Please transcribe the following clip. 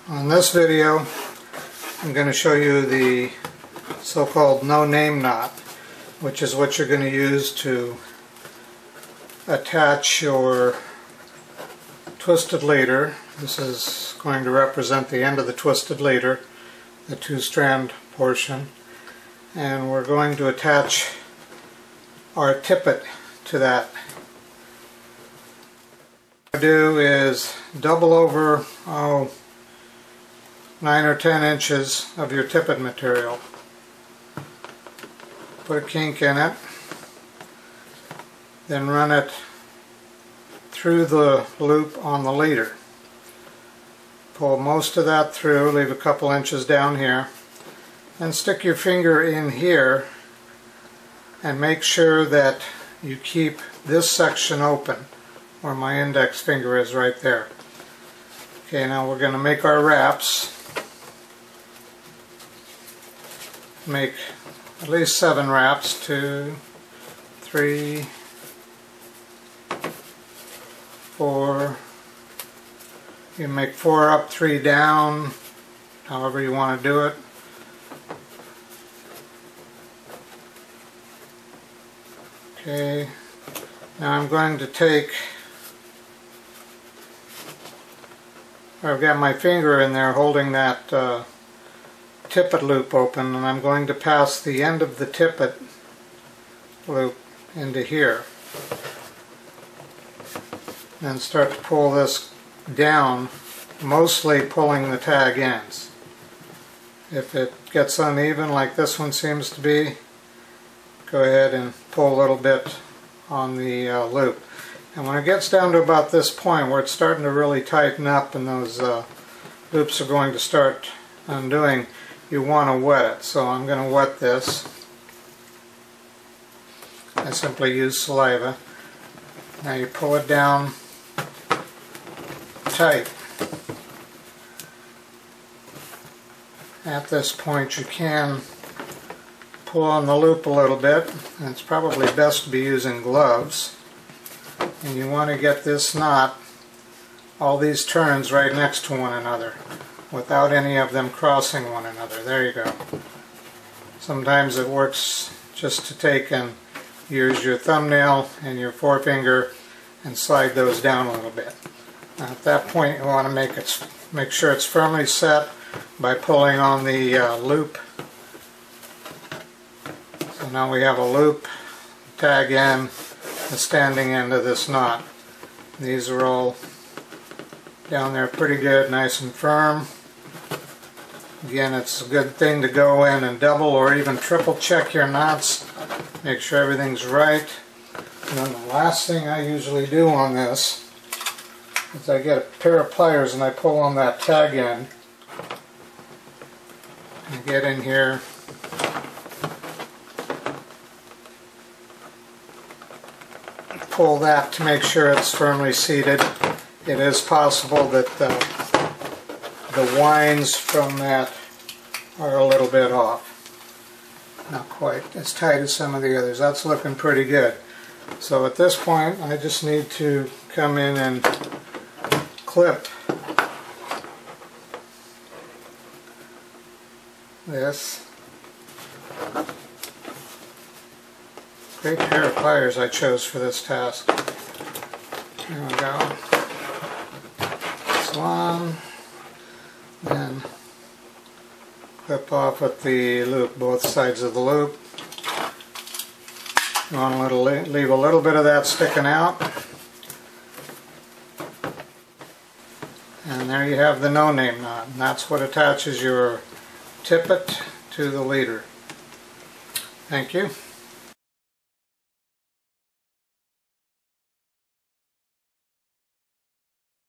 On this video I'm going to show you the so-called no-name knot, which is what you're going to use to attach your twisted leader. This is going to represent the end of the twisted leader, the two-strand portion, and we're going to attach our tippet to that. What I do is double over 9 or 10 inches of your tippet material. Put a kink in it, then run it through the loop on the leader. Pull most of that through, leave a couple inches down here, and stick your finger in here and make sure that you keep this section open where my index finger is right there. Okay, now we're going to make our wraps. Make at least 7 wraps, 2, 3, 4. You can make 4 up, 3 down, however you want to do it. Okay, now I'm going to take, I've got my finger in there holding that tippet loop open, and I'm going to pass the end of the tippet loop into here and start to pull this down, mostly pulling the tag ends. If it gets uneven like this one seems to be, go ahead and pull a little bit on the loop. And when it gets down to about this point where it's starting to really tighten up and those loops are going to start undoing, you want to wet it. So I'm going to wet this. I simply use saliva. Now you pull it down tight. At this point you can pull on the loop a little bit, and it's probably best to be using gloves. And you want to get this knot, all these turns right next to one another, without any of them crossing one another. There you go. Sometimes it works just to take and use your thumbnail and your forefinger and slide those down a little bit. Now at that point you want to make sure it's firmly set by pulling on the loop. So now we have a loop, tag end, the standing end of this knot. These are all down there pretty good, nice and firm. Again, it's a good thing to go in and double or even triple check your knots. Make sure everything's right. And then the last thing I usually do on this is I get a pair of pliers and I pull on that tag end. And get in here. Pull that to make sure it's firmly seated. It is possible that the winds from that are a little bit off. Not quite as tight as some of the others. That's looking pretty good. So at this point I just need to come in and clip this. Great pair of pliers I chose for this task. There we go. This one. Then clip off with the loop, both sides of the loop. You want to leave a little bit of that sticking out. And there you have the no-name knot. And that's what attaches your tippet to the leader. Thank you.